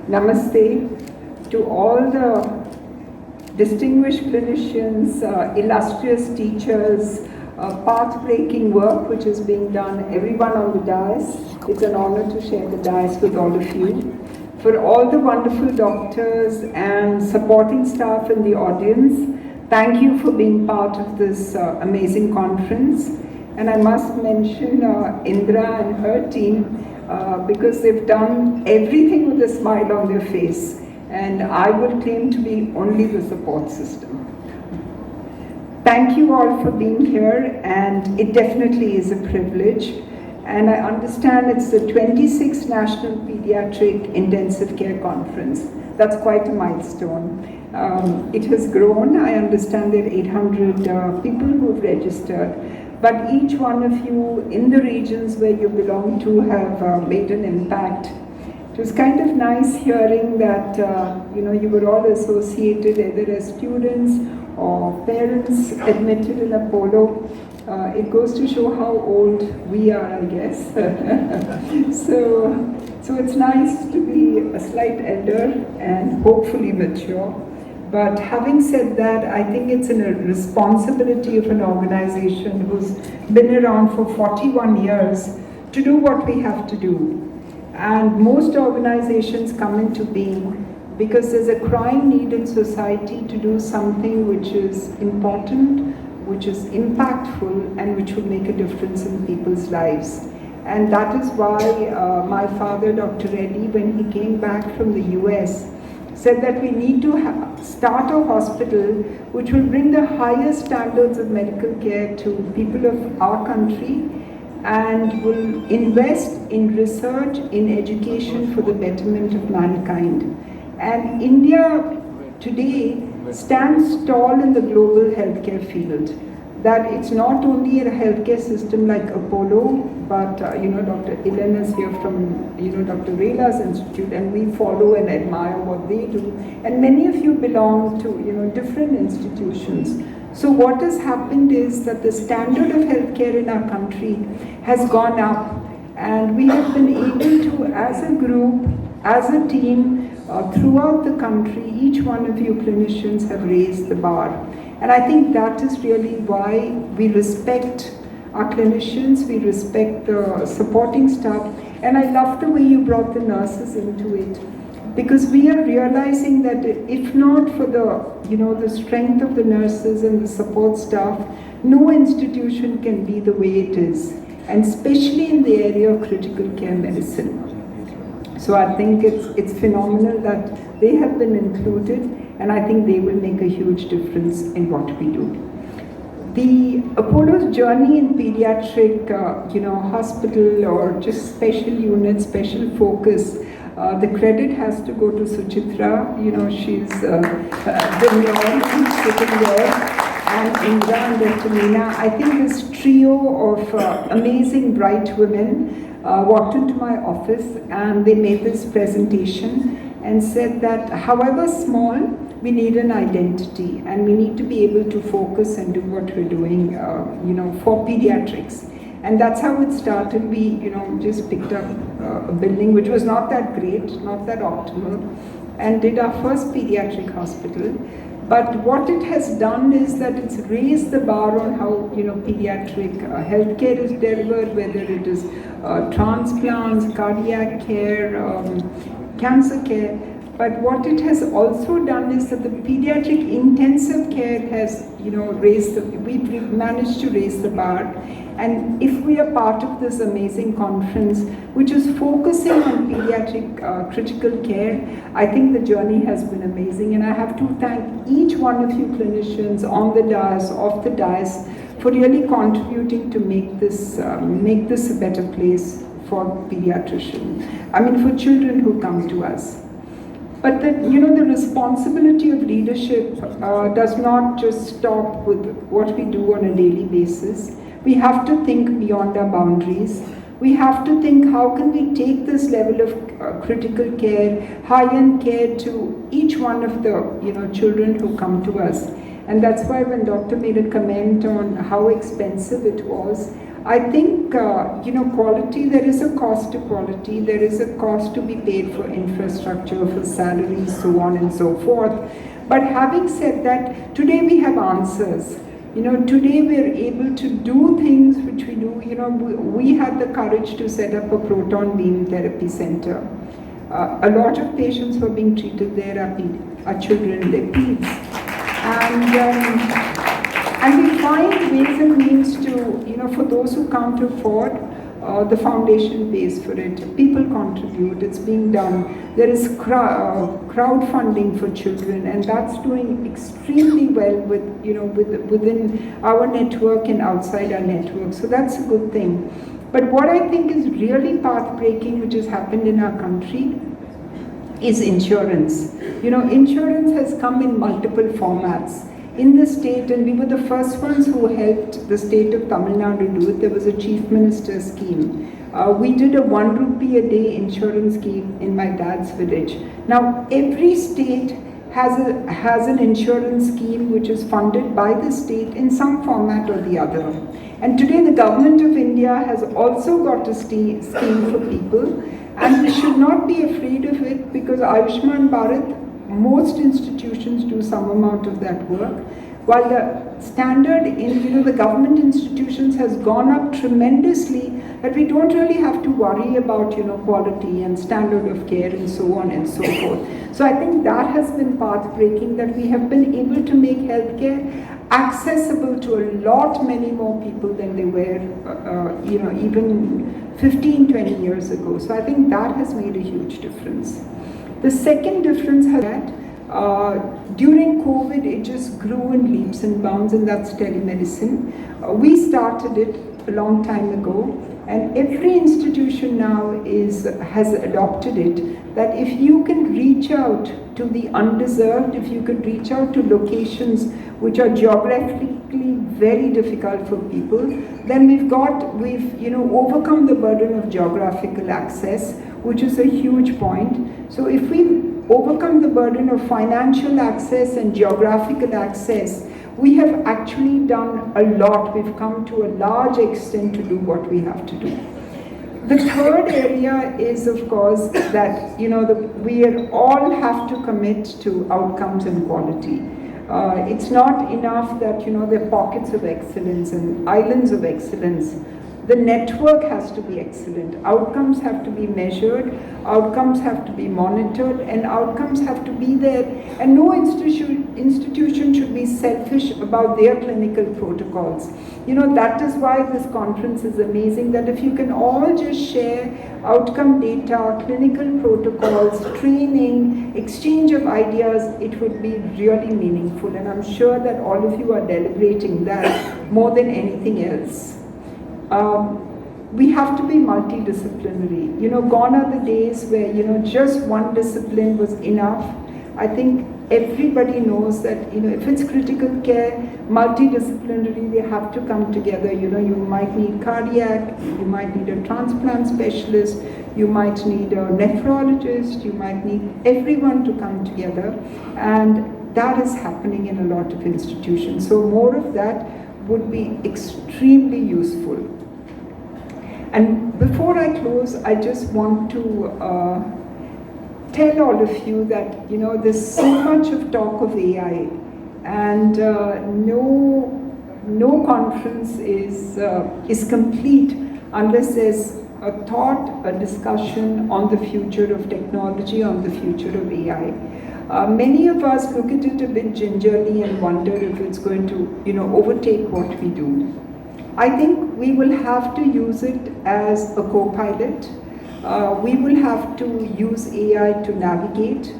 Namaste to all the distinguished clinicians, illustrious teachers, path-breaking work which is being done, everyone on the dais. It's an honor to share the dais with all of you. For all the wonderful doctors and supporting staff in the audience, thank you for being part of this amazing conference. And I must mention Indra and her team because they've done everything with a smile on their face. And I would claim to be only the support system. Thank you all for being here, and it definitely is a privilege. And I understand it's the 26th National Pediatric Intensive Care Conference. That's quite a milestone. It has grown. I understand there are 800 people who have registered. But each one of you in the regions where you belong to have made an impact. It was kind of nice hearing that you were all associated either as students or parents admitted in Apollo. It goes to show how old we are, I guess. So it's nice to be a slight elder and hopefully mature. But having said that, I think it's a responsibility of an organization who's been around for 41 years to do what we have to do. And most organizations come into being because there's a crying need in society to do something which is important, which is impactful, and which will make a difference in people's lives. And that is why my father, Dr. Reddy, when he came back from the US, said that we need to start a hospital which will bring the highest standards of medical care to people of our country and will invest in research, in education for the betterment of mankind. And India today stands tall in the global healthcare field. That it's not only a healthcare system like Apollo, but Dr. Ilan is here from Dr. Rela's Institute, and we follow and admire what they do. And many of you belong to different institutions. So what has happened is that the standard of healthcare in our country has gone up, and we have been able to, as a group, as a team, throughout the country, each one of you clinicians have raised the bar. And I think that is really why we respect our clinicians, we respect the supporting staff, and I love the way you brought the nurses into it. Because we are realizing that if not for the strength of the nurses and the support staff, no institution can be the way it is, and especially in the area of critical care medicine. So I think it's phenomenal that they have been included, and I think they will make a huge difference in what we do. The Apollo's journey in pediatric, hospital or just special unit, special focus, the credit has to go to Suchitra. She's demure, sitting there, and Indra and Dr. Meena. I think this trio of amazing, bright women walked into my office and they made this presentation and said that however small, we need an identity and we need to be able to focus and do what we're doing, for pediatrics. And that's how it started. We, just picked up a building which was not that great, not that optimal, and did our first pediatric hospital. But what it has done is that it's raised the bar on how, pediatric healthcare is delivered, whether it is transplants, cardiac care, cancer care. But what it has also done is that the pediatric intensive care has, we've managed to raise the bar. And if we are part of this amazing conference, which is focusing on pediatric critical care, I think the journey has been amazing. And I have to thank each one of you clinicians on the dais, off the dais, for really contributing to make this a better place for pediatricians. For children who come to us. But the responsibility of leadership does not just stop with what we do on a daily basis. We have to think beyond our boundaries. We have to think how can we take this level of critical care, high-end care to each one of the children who come to us. And that's why when Doctor made a comment on how expensive it was, I think, quality, there is a cost to quality, there is a cost to be paid for infrastructure, for salaries, so on and so forth. But having said that, today we have answers. Today we are able to do things which we do. We had the courage to set up a proton beam therapy center. A lot of patients who are being treated there are children, they're peds. And we find ways and means to, for those who can't afford, the foundation pays for it. People contribute. It's being done. There is crowdfunding for children, and that's doing extremely well within our network and outside our network. So that's a good thing. But what I think is really path-breaking, which has happened in our country, is insurance. Insurance has come in multiple formats. In the state, and we were the first ones who helped the state of Tamil Nadu do it, there was a chief minister scheme. We did a 1 rupee a day insurance scheme in my dad's village. Now, every state has an insurance scheme which is funded by the state in some format or the other. And today the government of India has also got a scheme for people, and we should not be afraid of it, because Ayushman Bharat, most institutions do some amount of that work, while the standard in the government institutions has gone up tremendously, that we don't really have to worry about quality and standard of care and so on and so forth. So I think that has been path-breaking, that we have been able to make healthcare accessible to a lot many more people than they were even 15-20 years ago. So I think that has made a huge difference. The second difference has that during COVID, it just grew in leaps and bounds, and that's telemedicine. We started it a long time ago, and every institution now has adopted it, that if you can reach out to the undeserved, if you could reach out to locations which are geographically very difficult for people, then we've overcome the burden of geographical access, which is a huge point. So if we overcome the burden of financial access and geographical access, we have actually done a lot. We've come to a large extent to do what we have to do. The third area is, of course, that we all have to commit to outcomes and quality. It's not enough that there are pockets of excellence and islands of excellence. The network has to be excellent. Outcomes have to be measured, outcomes have to be monitored, and outcomes have to be there. And no institution should be selfish about their clinical protocols. That is why this conference is amazing, that if you can all just share outcome data, clinical protocols, training, exchange of ideas, it would be really meaningful. And I'm sure that all of you are deliberating that more than anything else. We have to be multidisciplinary. Gone are the days where, just one discipline was enough. I think everybody knows that, if it's critical care, multidisciplinary, they have to come together. You might need cardiac, you might need a transplant specialist, you might need a nephrologist, you might need everyone to come together. And that is happening in a lot of institutions. So more of that would be extremely useful. And before I close, I just want to tell all of you that there's so much of talk of AI, and no conference is complete unless there's a thought, a discussion on the future of technology, on the future of AI. Many of us look at it a bit gingerly and wonder if it's going to overtake what we do. I think we will have to use it as a co-pilot. We will have to use AI to navigate,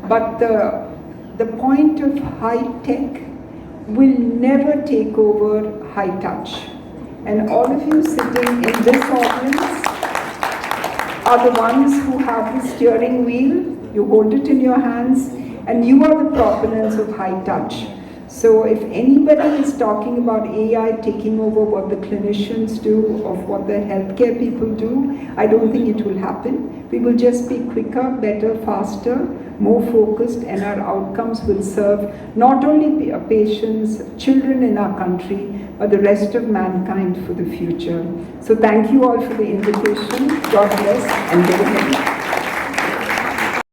but the point of high tech will never take over high touch. And all of you sitting in this audience are the ones who have the steering wheel. You hold it in your hands, and you are the proponents of high touch. So if anybody is talking about AI taking over what the clinicians do, of what the healthcare people do, I don't think it will happen. We will just be quicker, better, faster, more focused, and our outcomes will serve not only patients, children in our country, but the rest of mankind for the future. So thank you all for the invitation. God bless and go ahead.